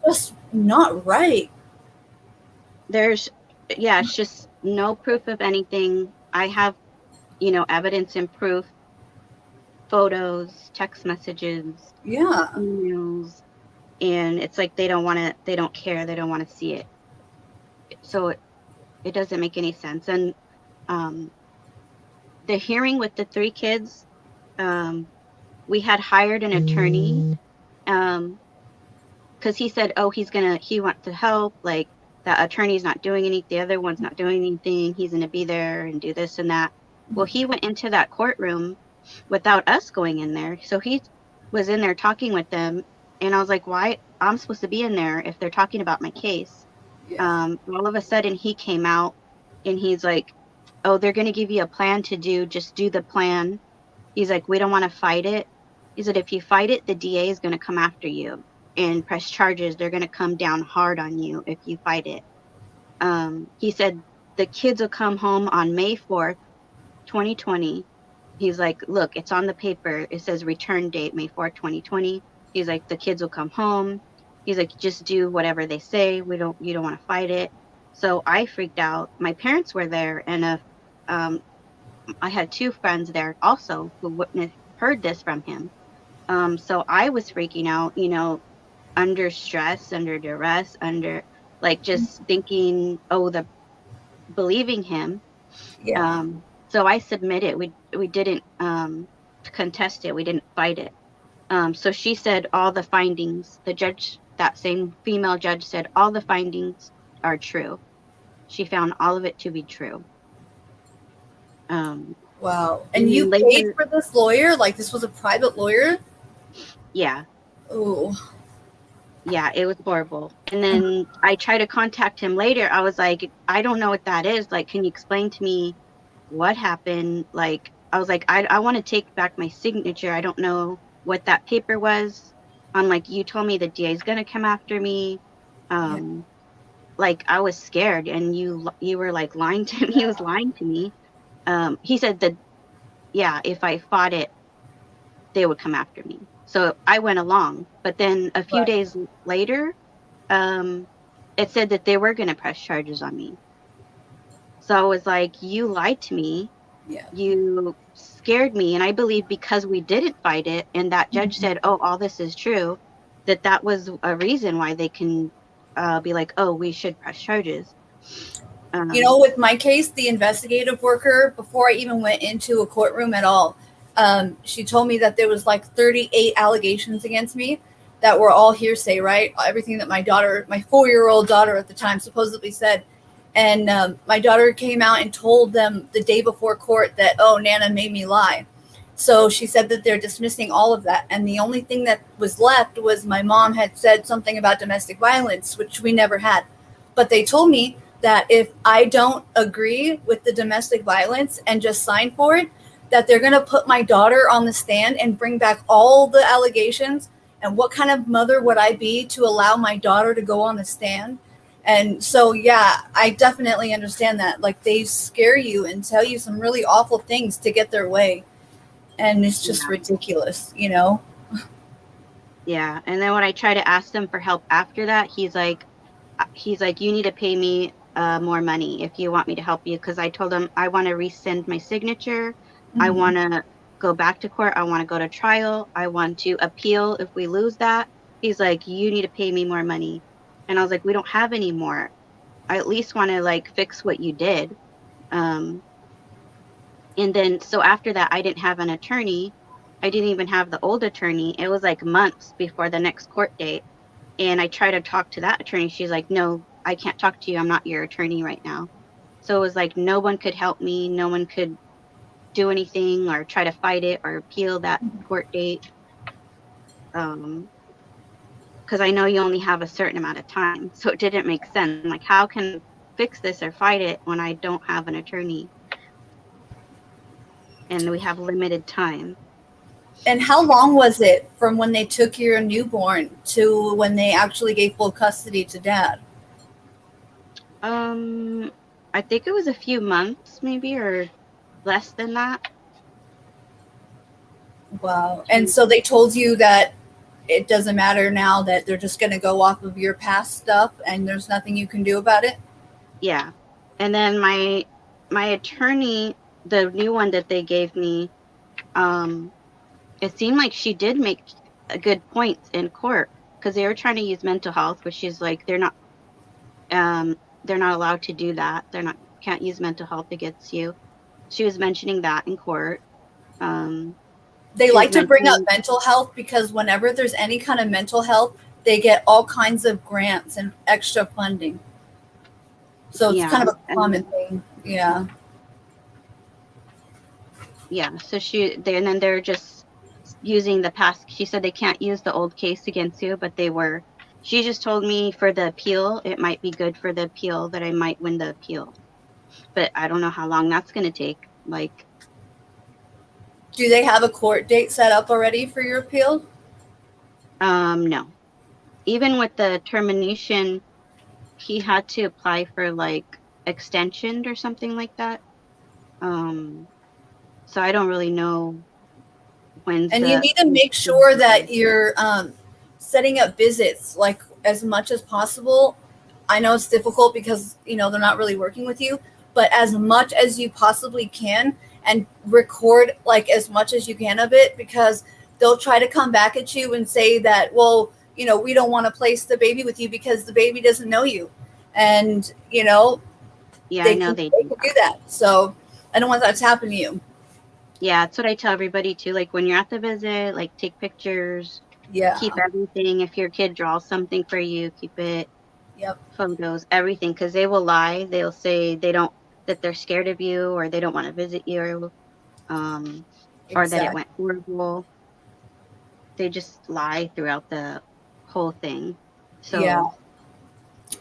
just not right. It's just no proof of anything. I have, evidence and proof, photos, text messages, emails, and it's like they don't care, they don't want to see it. So it doesn't make any sense. And the hearing with the 3 kids, we had hired an attorney because he said, he wants to help, like the attorney's not doing anything, the other one's not doing anything, he's going to be there and do this and that. Well, he went into that courtroom without us going in there. So he was in there talking with them, and I was like, why? I'm supposed to be in there if they're talking about my case. All of a sudden he came out and he's like, oh, they're going to give you a plan to do, just do the plan. He's like, we don't want to fight it. He said, if you fight it, the DA is going to come after you and press charges. They're going to come down hard on you if you fight it. He said the kids will come home on May 4th, 2020. He's like, look, it's on the paper. It says return date, May 4th, 2020. He's like, the kids will come home. He's like, just do whatever they say. You don't want to fight it. So I freaked out. My parents were there, and I had 2 friends there also who heard this from him. So I was freaking out, under stress, under duress, under like just thinking, believing him. So I submitted. We didn't contest it. We didn't fight it. So she said all the findings, the judge, that same female judge, said all the findings are true. She found all of it to be true. Wow. And you paid for this lawyer? Like this was a private lawyer? Yeah. Oh. Yeah, it was horrible. And then I tried to contact him later. I was like, I don't know what that is. Like, can you explain to me what happened? Like, I was like, I want to take back my signature. I don't know what that paper was. I'm like, you told me the DA is going to come after me. Like, I was scared, and you were like lying to me. He was lying to me. He said that, if I fought it, they would come after me. So I went along. But then a few days later, it said that they were going to press charges on me. So I was like, you lied to me. Yeah. You scared me. And I believe because we didn't fight it, and that judge said, oh, all this is true, that was a reason why they can be like, oh, we should press charges. With my case, the investigative worker, before I even went into a courtroom at all, she told me that there was like 38 allegations against me that were all hearsay, right? Everything that my 4-year-old daughter at the time supposedly said. And my daughter came out and told them the day before court that, oh, Nana made me lie. So she said that they're dismissing all of that. And the only thing that was left was my mom had said something about domestic violence, which we never had. But they told me that if I don't agree with the domestic violence and just sign for it, that they're going to put my daughter on the stand and bring back all the allegations And what kind of mother would I be to allow my daughter to go on the stand? And so, yeah, I definitely understand that. Like, they scare you and tell you some really awful things to get their way. And it's just ridiculous, you know? Yeah. And then when I try to ask them for help after that, he's like, you need to pay me more money if you want me to help you. Because I told him I want to rescind my signature. I want to go back to court. I want to go to trial. I want to appeal if we lose that. He's like, you need to pay me more money. And I was like, we don't have any more. I at least want to like fix what you did. And then so after that, I didn't have an attorney. I didn't even have the old attorney. It was like months before the next court date. And I tried to talk to that attorney. She's like, no, I can't talk to you. I'm not your attorney right now. So it was like no one could help me. No one could do anything or try to fight it or appeal that court date. Because I know you only have a certain amount of time. So it didn't make sense. I'm like, how can I fix this or fight it when I don't have an attorney? And we have limited time. And how long was it from when they took your newborn to when they actually gave full custody to dad? I think it was a few months maybe, or less than that. Wow. And so they told you that it doesn't matter now, that they're just going to go off of your past stuff and there's nothing you can do about it? Yeah. And then my attorney, the new one that they gave me, it seemed like she did make a good point in court, because they were trying to use mental health, which she's like, they're not allowed to do that. Can't use mental health against you. She was mentioning that in court. They like to bring up mental health because whenever there's any kind of mental health, they get all kinds of grants and extra funding. So it's kind of a common thing. Yeah. Yeah. So and then they're just using the past. She said they can't use the old case against you, but they were. She just told me for the appeal, it might be good for the appeal, that I might win the appeal. But I don't know how long that's going to take. Like, do they have a court date set up already for your appeal? No. Even with the termination, he had to apply for like extension or something like that. So I don't really know when. And you need to make sure that you're setting up visits like as much as possible. I know it's difficult because, you know, they're not really working with you, but as much as you possibly can, and record like as much as you can of it, because they'll try to come back at you and say that, well, you know, we don't want to place the baby with you because the baby doesn't know you. And, you know, I know they can do that. So I don't want that to happen to you. Yeah, that's what I tell everybody too. Like when you're at the visit, like take pictures. Yeah. Keep everything. If your kid draws something for you, keep it. Yep. Photos, everything, because they will lie. They'll say that they're scared of you, or they don't want to visit you, or that it went horrible. They just lie throughout the whole thing. So yeah.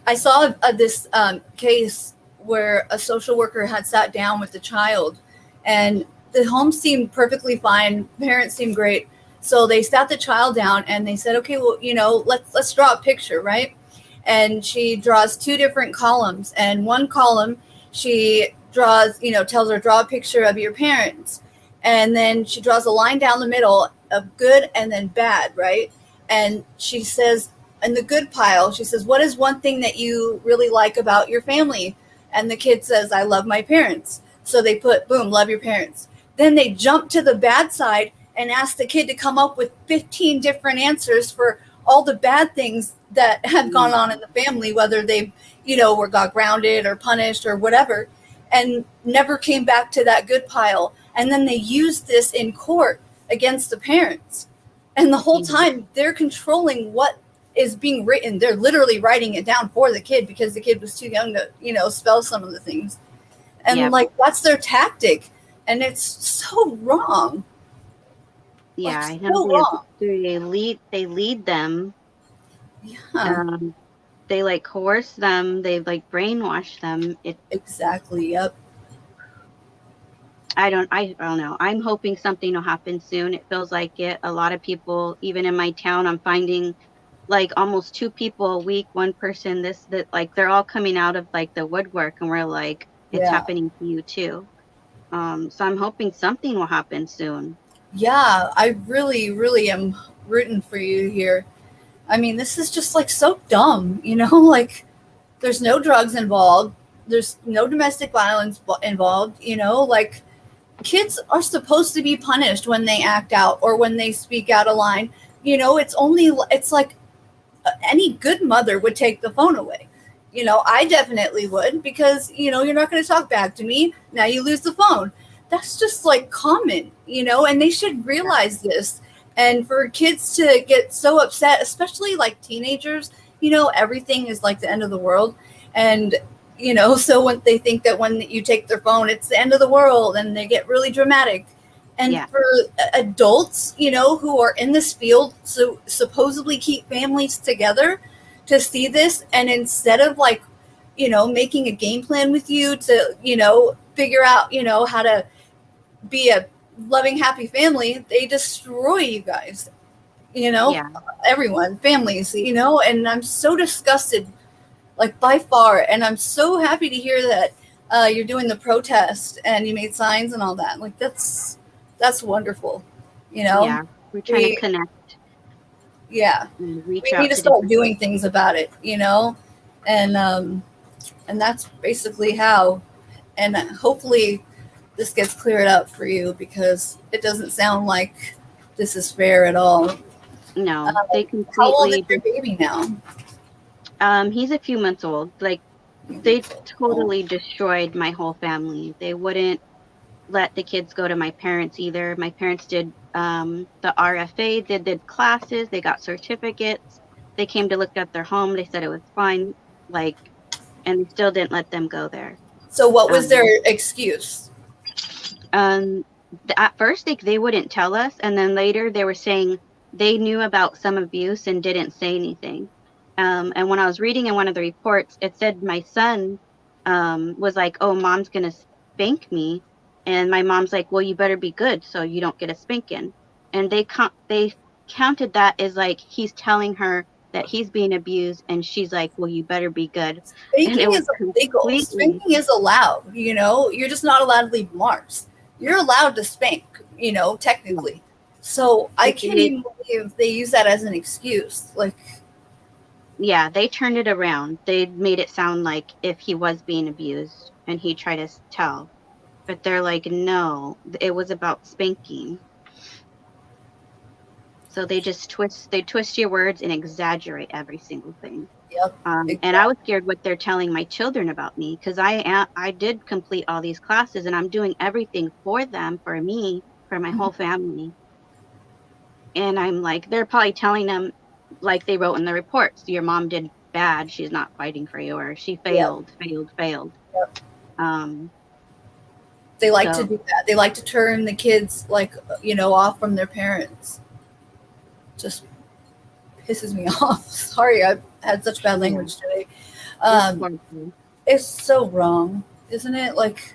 I saw this case where a social worker had sat down with the child, and the home seemed perfectly fine. Parents seemed great. So they sat the child down and they said, okay, well, you know, let's draw a picture, right? And she draws two different columns, and one column she draws, you know, tells her draw a picture of your parents. And then she draws a line down the middle of good and then bad, right? And she says, in the good pile, she says, what is one thing that you really like about your family? And the kid says, I love my parents. So they put, boom, love your parents. Then they jump to the bad side and ask the kid to come up with 15 different answers for all the bad things that have gone on in the family, whether they, you know, got grounded or punished or whatever, and never came back to that good pile. And then they used this in court against the parents. And the whole time they're controlling what is being written. They're literally writing it down for the kid because the kid was too young to, you know, spell some of the things. And like, that's their tactic. And it's so wrong. Yeah, like, I know. So wrong. They lead them. Yeah. They like coerce them. They like brainwash them. Exactly. Yep. I don't know. I'm hoping something will happen soon. It feels like it. A lot of people, even in my town, I'm finding like almost 2 people a week, one person, this, that, like they're all coming out of like the woodwork, and we're like, it's happening to you too. So I'm hoping something will happen soon. Yeah, I really, really am rooting for you here. I mean, this is just like so dumb, you know, like there's no drugs involved. There's no domestic violence involved, you know, like kids are supposed to be punished when they act out or when they speak out of line. You know, it's like any good mother would take the phone away. You know, I definitely would, because, you know, you're not going to talk back to me. Now you lose the phone. That's just like common, you know, and they should realize this. And for kids to get so upset, especially like teenagers, you know, everything is like the end of the world. And, you know, so when they think that when you take their phone, it's the end of the world, and they get really dramatic. And for adults, you know, who are in this field, so supposedly keep families together, to see this, and instead of like, you know, making a game plan with you to, you know, figure out, you know, how to be a loving, happy family, they destroy you guys, you know, everyone, families, you know, and I'm so disgusted, like by far. And I'm so happy to hear that you're doing the protest and you made signs and all that. Like that's wonderful, you know. Yeah, we're trying to connect. Yeah, we need to start doing things about it, you know, and that's basically how. And hopefully this gets cleared up for you, because it doesn't sound like this is fair at all. No, they completely. How old is your baby now? He's a few months old. Like, they totally destroyed my whole family. They wouldn't let the kids go to my parents either. My parents did the RFA, they did classes, they got certificates. They came to look at their home. They said it was fine, like, and they still didn't let them go there. So what was their excuse? At first they wouldn't tell us, and then later they were saying they knew about some abuse and didn't say anything. And when I was reading in one of the reports, it said my son was like, oh, mom's gonna spank me. And my mom's like, well, you better be good so you don't get a spanking. And they counted that as like he's telling her that he's being abused, and she's like, well, you better be good. Spanking is illegal. Spanking is allowed, you know. You're just not allowed to leave marks. You're allowed to spank, you know, technically. So I can't even believe they use that as an excuse. Like, yeah, they turned it around. They made it sound like if he was being abused and he tried to tell. But they're like, no, it was about spanking. So they just twist your words and exaggerate every single thing. Yep. Exactly. And I was scared what they're telling my children about me, because I did complete all these classes, and I'm doing everything for them, for me, for my whole family. And I'm like, they're probably telling them, like they wrote in the reports, your mom did bad, she's not fighting for you, or she failed. Yep. They like to do that. They like to turn the kids, like, you know, off from their parents. Just pisses me off. Sorry, I've had such bad language today. It's so wrong, isn't it? Like,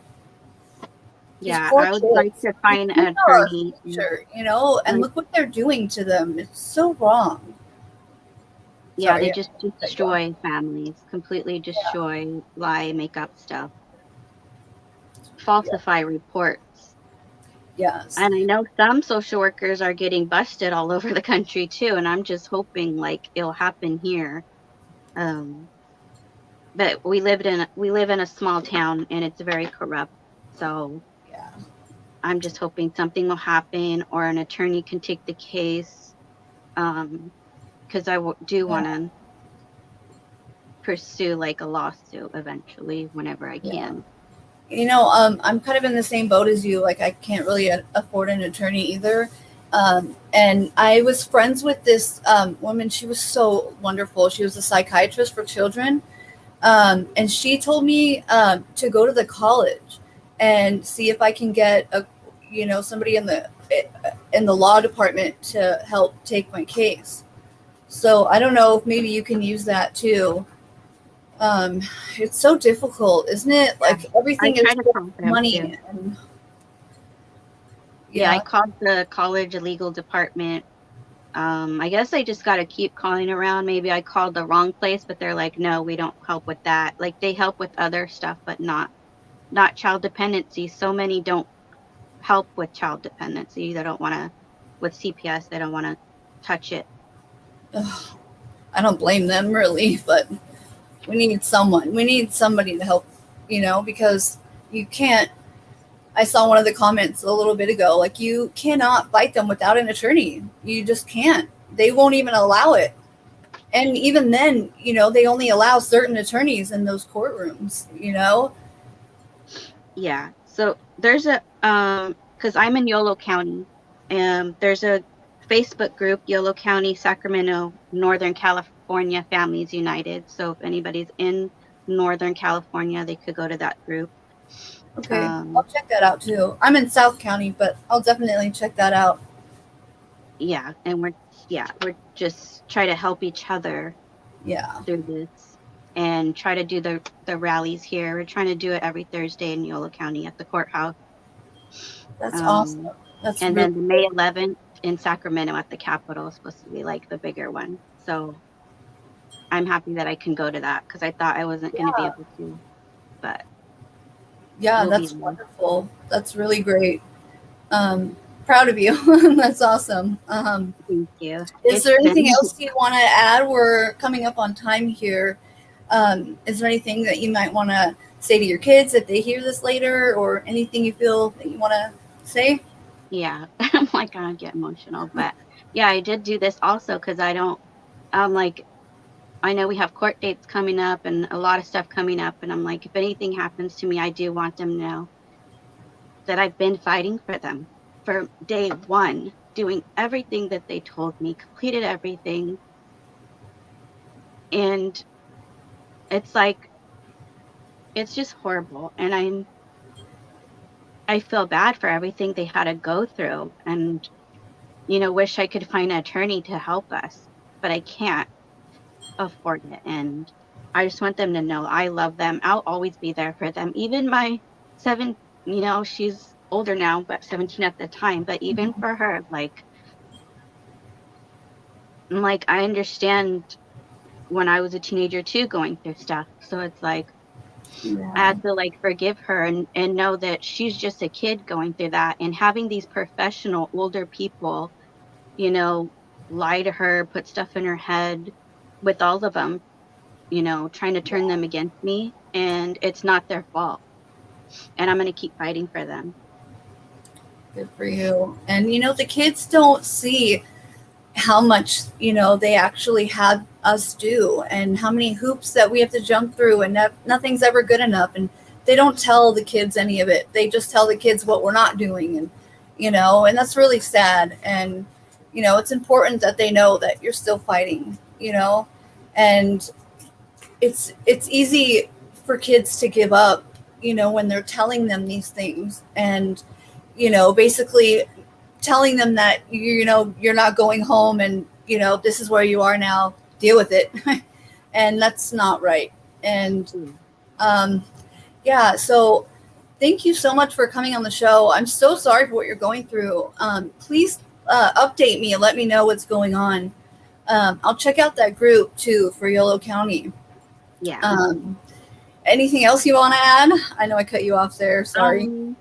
yeah, I would like to find an attorney. Sure, you know, and look what they're doing to them. It's so wrong. Yeah, they just destroy families, completely destroy, lie, make up stuff, falsify reports. Yes. And I know some social workers are getting busted all over the country too, and I'm just hoping like it'll happen here. But we live in a small town, and it's very corrupt. So I'm just hoping something will happen, or an attorney can take the case, because I do want to pursue like a lawsuit eventually whenever I can. You know, I'm kind of in the same boat as you. Like, I can't really afford an attorney either. And I was friends with this woman. She was so wonderful. She was a psychiatrist for children. And she told me to go to the college and see if I can get somebody in the law department to help take my case. So I don't know if maybe you can use that too. It's so difficult, isn't it? Like, everything is money. And Yeah, I called the college legal department. I guess I just got to keep calling around. Maybe I called the wrong place, but they're like, no, we don't help with that. Like they help with other stuff, but not child dependency. So many don't help with child dependency. They don't want to, with CPS, they don't want to touch it. Ugh, I don't blame them really, but we need someone. We need somebody to help, because you can't. I saw one of the comments a little bit ago, like you cannot fight them without an attorney. You just can't. They won't even allow it. And even then, they only allow certain attorneys in those courtrooms, Yeah. So there's a, because I'm in Yolo County, and there's a Facebook group, Yolo County, Sacramento, Northern California Families United. So if anybody's in Northern California, they could go to that group. Okay, I'll check that out too. I'm in South County, but I'll definitely check that out. Yeah, and we're just try to help each other. Yeah. Through this, and try to do the rallies here. We're trying to do it every Thursday in Yolo County at the courthouse. That's awesome. That's and really then May 11th in Sacramento at the Capitol is supposed to be like the bigger one. So I'm happy that I can go to that because I thought I wasn't going to be able to, but. Yeah, that's wonderful. That's really great. Proud of you. That's awesome. Thank you. Is there anything else you want to add? We're coming up on time here. Is there anything that you might want to say to your kids if they hear this later, or anything you feel that you want to say? Yeah, I'm like, I get emotional, but yeah, I did do this also because I know we have court dates coming up and a lot of stuff coming up. And I'm like, if anything happens to me, I do want them to know that I've been fighting for them for day one, doing everything that they told me, completed everything. And it's like, it's just horrible. And I feel bad for everything they had to go through, and, wish I could find an attorney to help us, but I can't afford it. And I just want them to know I love them. I'll always be there for them. Even my she's older now, but 17 at the time. But even for her, I understand when I was a teenager too, going through stuff. So it's like, I had to forgive her and know that she's just a kid going through that, and having these professional older people, lie to her, put stuff in her head, with all of them, trying to turn them against me, and it's not their fault. And I'm going to keep fighting for them. Good for you. And, the kids don't see how much, they actually have us do, and how many hoops that we have to jump through, and nothing's ever good enough. And they don't tell the kids any of it. They just tell the kids what we're not doing. And, and that's really sad. And, it's important that they know that you're still fighting, and it's easy for kids to give up, when they're telling them these things, and, basically telling them that, you're not going home, and, this is where you are now, deal with it. And that's not right. And, so thank you so much for coming on the show. I'm so sorry for what you're going through. Please update me and let me know what's going on. I'll check out that group too for Yolo County. Yeah. Anything else you want to add? I know I cut you off there. Sorry.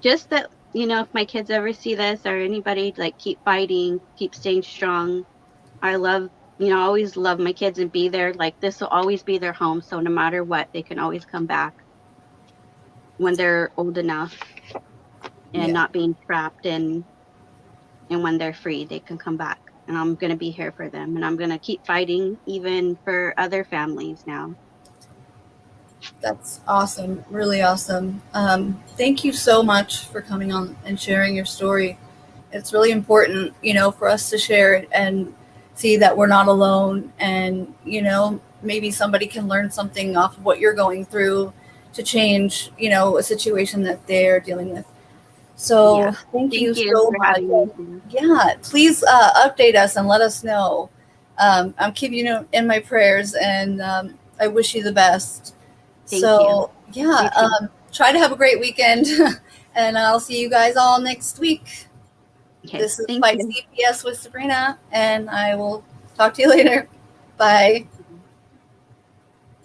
Just that, if my kids ever see this, or anybody, keep fighting, keep staying strong. I love, always love my kids and be there. This will always be their home. So no matter what, they can always come back when they're old enough and not being trapped in. And when they're free, they can come back. And I'm going to be here for them. And I'm going to keep fighting even for other families now. That's awesome. Really awesome. Thank you so much for coming on and sharing your story. It's really important, for us to share it and see that we're not alone. And, maybe somebody can learn something off of what you're going through to change, a situation that they're dealing with. So thank you so much. Yeah, please update us and let us know. I'm keeping you in my prayers, and I wish you the best. Thank you. Try to have a great weekend, and I'll see you guys all next week. Okay, This is thank Fight you. CPS with Sabrina, and I will talk to you later. Bye.